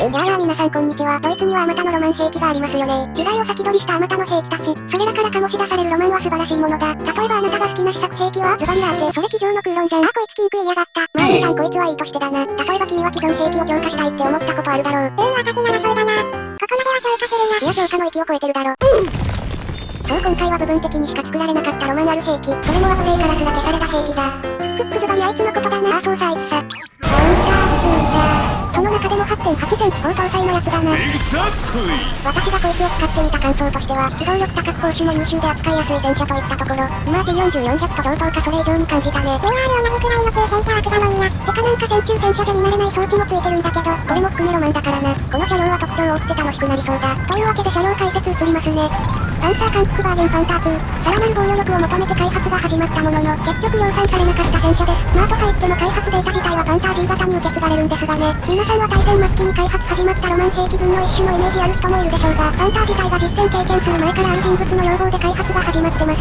や皆さんこんにちは。ドイツにはあまたのロマン兵器がありますよね。時代を先取りしたあまたの兵器たち。それらから醸し出されるロマンは素晴らしいものだ。例えばあなたが好きな試作兵器はズバリラーテ。それ机上の空論じゃん。あ、こいつキンクイやがった。まあいいじゃん、こいつはいいとしてだな。例えば君は既存兵器を強化したいって思ったことあるだろう。私ならそうだな。ここまでは強化するな。いや強化の域を超えてるだろ。そう今回は部分的にしか作られなかったロマンある兵器。それもワポレーからすら消された兵器だ。ズバリあいつのことだな。あ、そうさあいつさ。カウンターだ。その中でも 8.8 センチ高搭載のやつだな。私がこいつを使ってみた感想としては、機動力高く攻守も優秀で扱いやすい戦車といったところ、今 T4400 と同等かそれ以上に感じたね。VR 同じくらいの中戦車枠だもんな。てかなんか戦中戦車で見慣れない装置もついてるんだけど、これも含めロマンだからな。この車両は特徴を追って楽しくなりそうだ。というわけで車両解説移りますね。パンサー韓国バーゲンパンター2。さらなる防御力を求めて開発が始まったものの、結局量産されなかった戦車です。まあと入っても開発データ自体はパンター D 型に受け継がれるんですがね。皆さんは大戦末期に開発始まったロマン兵器群の一種のイメージある人もいるでしょうが、パンター自体が実戦経験する前からある人物の要望で開発が始まってます。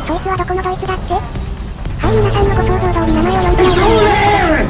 そいつはどこのドイツだって？はい皆さんのご想像通り名前を読んで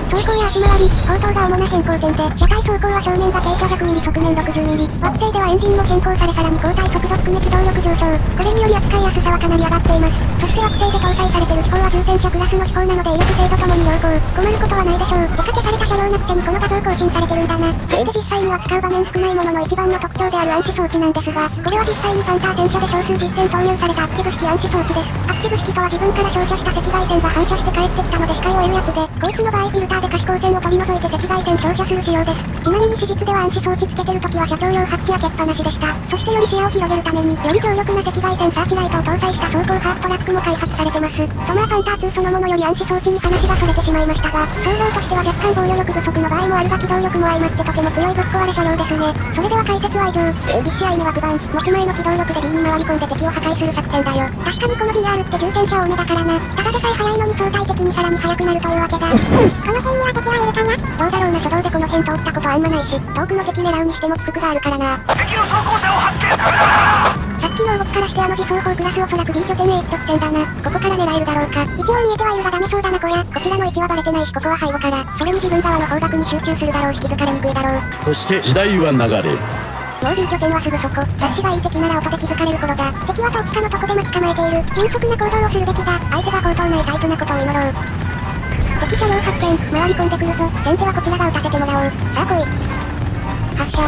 走行や足回り、砲塔が主な変更点で、車体走行は正面が傾斜 100mm 側面 60mm、惑星ではエンジンも変更されさらに交代速度含め機動力上昇。これにより扱いやすさはかなり上がっています。そして惑星で搭載されてる飛行は重戦車クラスの飛行なので威力精度ともに良好。困ることはないでしょう。てか消された車両なくてもこの画像更新されてるんだな。そして実際には使う場面少ないものの一番の特徴である暗視装置なんですが、これは実際にパンター戦車で少数実戦投入されたアクティブ式暗視装置です。アクティブ式とは自分から照射した赤外線が反射して帰ってきたので視界を得るやつで、こいつの場合フィルターで可視光線を取り除いて赤外線照射する仕様です。ちなみに史実では暗視装置つけてる時は車長用ハッチ開けっぱなしでした。そしてより視野を広げるために、より強力な赤外線サーチライトを搭載した走行ハーフトラックも開発されてます。とまあパンター2そのものより暗視装置に話がそれてしまいましたが、総量としては若干防御力不足の場合もあるが機動力も相まってとても強いぶっ壊れ車両ですね。それでは解説は以上。実試合には9番、持つ前の機動力で D に回り込んで敵を破壊する作戦だよ。確かにこの DR って重戦車多めだからな。ただでさえ速いのに相対的にさらに速くなるというわけだ。この辺には敵はいるかな？どうだろうな、初動でこの辺通ったことあんまないし、遠くの敵狙うにしても低くがあるからな。敵の装甲車を発見。さっきの動きからして自走砲クラスおそらく B 拠点 A 拠点だな。ここから狙えるだろうか。一応見えてはいるがダメそうだなこりゃ。こちらの位置はバレてないしここは背後から。それに自分側の方角に集中するだろうし気づかれにくいだろう。そして時代は流れ。もう B 拠点はすぐそこ。雑誌がいい敵なら音で気づかれる頃だ。敵はどっちかのとこで待ち構えている。迅速な行動をするべきだ。相手が高等ないタイプなことを祈ろう。敵車両発見、回り込んでくるぞ。先手はこちらが撃たせてもらおう。さあ来い。発射。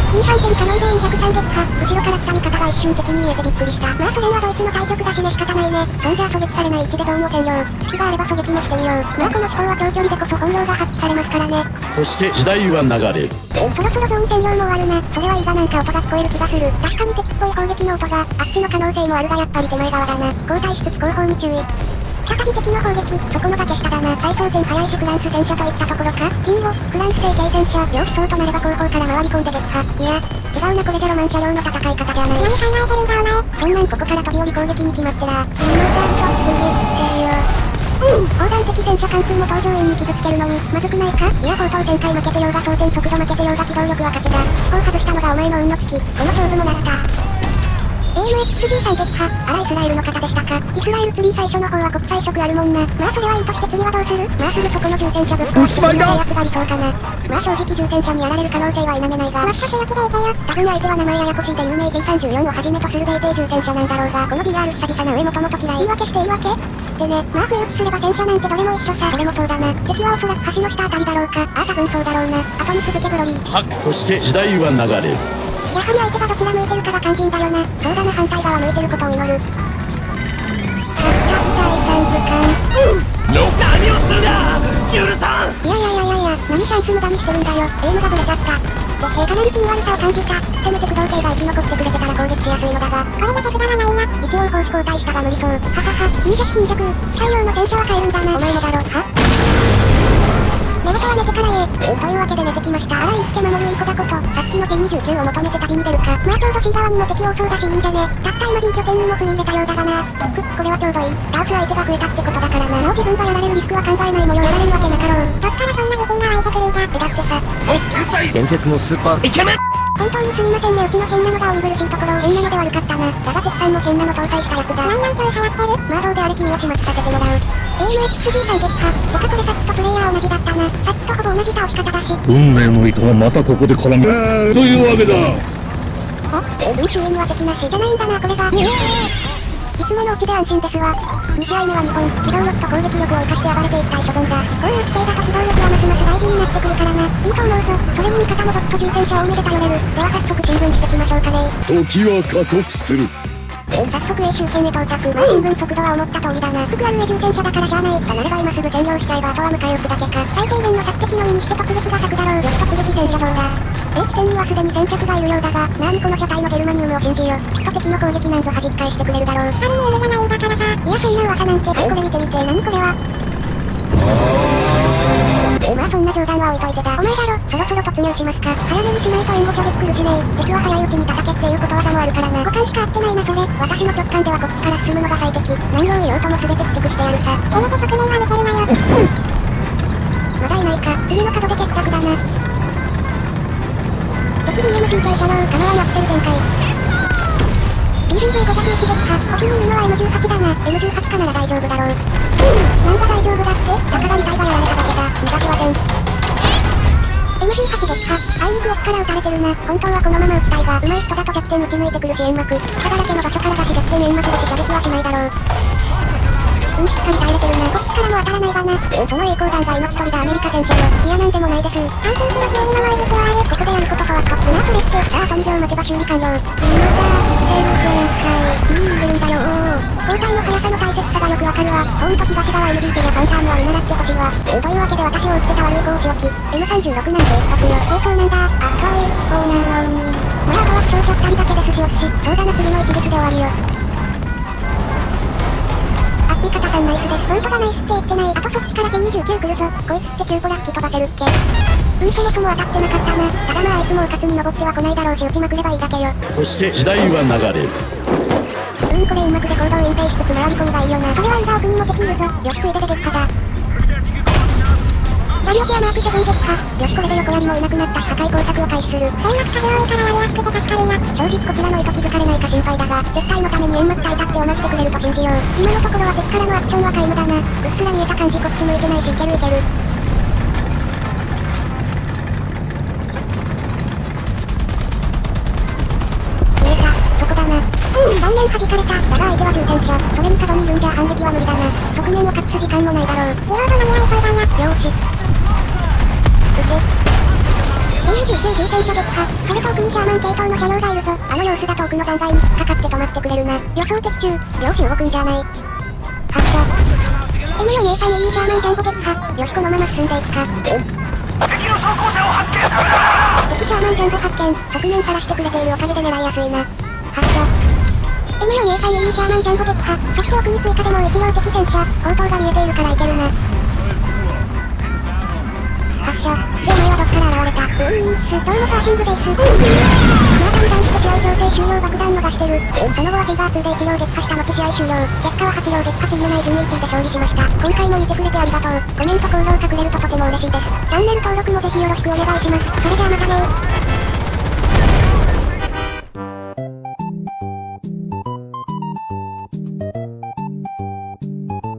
インファイテリカノンで203撃破。後ろから来た味方が一瞬敵に見えてびっくりした。まあそれはドイツの対局だしね仕方ないね。そんじゃ狙撃されない位置でドームを占領。隙があれば狙撃もしてみよう。まあこの飛行は長距離でこそ本領が発揮されますからね。そして時代は流れ。そろそろゾーン占領も終わるな。それはいいがなんか音が聞こえる気がする。確かに敵っぽい砲撃の音が、あっちの可能性もあるがやっぱり手前側だな。後退しつつ後方に注意。再び敵の砲撃、そこの崖下だな。最高点速いしフランス戦車といったところか。リンゴ、フランス製軽戦車、両思想となれば後方から回り込んで撃破。いや、違うなこれじゃロマン車両の戦い方じゃない。何考えてるんだお前。そんなんここから飛び降り攻撃に決まってら。今だと言ってよ。砲弾的戦車関空も搭乗員に傷つけるのに、まずくないか？いや砲塔展開負けてようが装填速度負けてようが機動力は勝ちだ。飛行外したのがお前の運の尽き。この勝負もらった。AMX13 撃破。あらイスラエルの方でしたか。イスラエルツリー最初の方は国際色あるもんな。まあそれはいいとして次はどうする？まあすぐそこの重戦車ぶっ壊してみるやつが理想かな。まあ正直重戦車にやられる可能性は否めないが。もっと強気でいてよ。多分相手は名前ややこしいで有名 T34 をはじめとする米艇重戦車なんだろうが、この DR 久々な上もともと嫌い。言い訳して言い訳でね、まあ不意打ちすれば戦車なんてどれも一緒さ。それもそうだな。敵はおそらく橋の下あたりだろうか。ああ多分そうだろうな。後に続けブロリー。そして時代は流れ。やはり相手がどちら向いてるかが肝心だよな。そうだな反対側向いてることを祈る。第三部間。何をするだ許さん。いや、何チャンス無駄にしてるんだよ。エイムがブレちゃった。かなり気味悪さを感じた。せめて機動性が生き残ってくれてたら攻撃しやすいのだが。これじゃ手札がないな。一応砲士交代したが無理そう。ははは、貧弱。機械用の戦車は買えるんだな。お前もだろ。は寝言は寝てからというわけで寝てきました。あらいって守るいい子だこと。さっきの T29 を求めて旅に出るか。まあちょうど C 側にも敵多そうだしいいんじゃね。たった今 B 拠点にも踏み入れたようだがな。これはちょうどいい。倒す相手が増えたってことだからな。もう自分がやられるリスクは考えないもよ。やられるわけなかろう。どっからそんな自信が湧いてくるんだ。だってさ。天才伝説のスーパーイケメン。本当にすみませんねうちの変なのがお見苦しいところを変なので悪かったな。だが絶賛の変なの搭載したやつだ。なんなん今日流行ってる？まあどうであれ君を始末させてもらう。AMXG さん撃破。てかこれさっきとプレイヤー同じだったな。さっきとほぼ同じ倒し方だし。運命の糸がまたここで絡む。というわけだ。CM は敵なしじゃないんだなこれが。いつものうちで安心ですわ。2試合目は2本、機動力と攻撃力を生かして暴れていきたい所存だ。こういう規定だと機動力はますます大事になってくるからな。いいと思うぞ。それに味方もどっと重戦車多めで頼れる。では早速進軍してきましょうかね。時は加速する。早速 A 終点へ到着。まあ進軍速度は思った通りだな。複ある上重戦車だからしゃあない。となれば今すぐ占領しちゃえばあとは迎え撃くだけか。最低限の殺敵のみにして突撃が咲くだろう。よし突撃戦車場だ。A 地点にはすでに先着がいるようだが、なーにこの車体のゲルマニウムを信じよ。きっと敵の攻撃なんぞ弾き返してくれるだろう。ありねえじゃないんだからさ。いやそんな噂なんて。はいこれ見てみて。何これは。まあそんな冗談は置いといてだ。お前だろ、そろそろ突入しますか。早めにしないと援護射撃来るしねえ。敵は早いうちに叩けっていうことわざもあるからな。五感しか合ってないなそれ。私の直感ではこっちから進むのが最適。何を言おうとも全て駆逐してやるさ。せめて側面は抜けるなよ。まだいないか。次の角で決着だな。敵 BMPK 車両、構わなってる全開。BBV501 撃破。奥にいるのは M18 だな。M18 かなら大丈夫だろう。なんだ大丈夫だって。鷹がり隊がやられただけだ。逃がしはせん。MG8 撃破。あいにく奥から撃たれてるな。本当はこのまま撃ちたいが、上手い人だと弱点撃ち抜いてくるし煙幕。鷹だらけの場所からだし弱点煙幕だし射撃はしないだろう。しっかり耐えれてるな。こっちからも当たらないがな。その栄光弾が命取りだアメリカ戦車よ。いやなんでもないです。安心しろ修理の能力はある。ここでやることとはストップなそれって。さあ3秒待てば修理完了。今だ。全開。いるんだよ交代の速さの大切さがよくわかるわ。ほんと東側 MDT やパンサーには見習ってほしいわ。というわけで私を撃ってた悪い子を仕置き。M36 なんて一発よ。そうなんだ。あ、そうなのに。まああとは少々2人だけですしよし。そうだな次の一撃で終わりよ。味方さんナイスです。ほんとだナイスって言ってない。あとそっちから T29 来るぞ。こいつって9個ラッキー飛ばせるっけ。そもそも当たってなかったな。ただまああいつもうかつに登っては来ないだろうし撃ちまくればいいだけよ。そして時代は流れる。これうまくで行動隠蔽しつつ回り込みがいいよな。それはいいが奥にも敵いるぞ。よしついでで撃破だ。マリオペアマーク7撃破。よしこれで横槍もいなくなったし破壊工作を開始する。煙幕風多いからやりやすくて助かるな。正直こちらの意図気づかれないか心配だが、絶対のために煙幕対立って同じてくれると信じよう。今のところは敵からのアクションは皆無だな。うっすら見えた感じこっち向いてないしいけるいける。見えた、そこだな。顔面弾かれた。だが相手は重戦車。それに角にいるんじゃ反撃は無理だな。側面を隠す時間もないだろう。リロード間に合いそうだな。よーし。B29 重戦車撃破。それと奥にシャーマン系統の車両がいるぞ。あの様子だと奥の残骸に引っかかって止まってくれるな。予想的中。よし動くんじゃない。発射。M4A 3にシャーマンジャンボ撃破。よしこのまま進んでいくか。敵シャーマンジャンボ発見。側面からしてくれているおかげで狙いやすいな。発射。M4A 3にシャーマンジャンボ撃破。そして奥に追加でもう一両敵戦車。後頭が見えているからいけるな。発射。でお前はどっから現れた。今日のパーシングベース。まあだんだんして試合強制終了爆弾逃してる。その後はティガー2で1両撃破した後試合終了。結果は8両撃破チーム内順位1位で勝利しました。今回も見てくれてありがとう。コメント高評価くれるととても嬉しいです。チャンネル登録もぜひよろしくお願いします。それじゃあまたねー。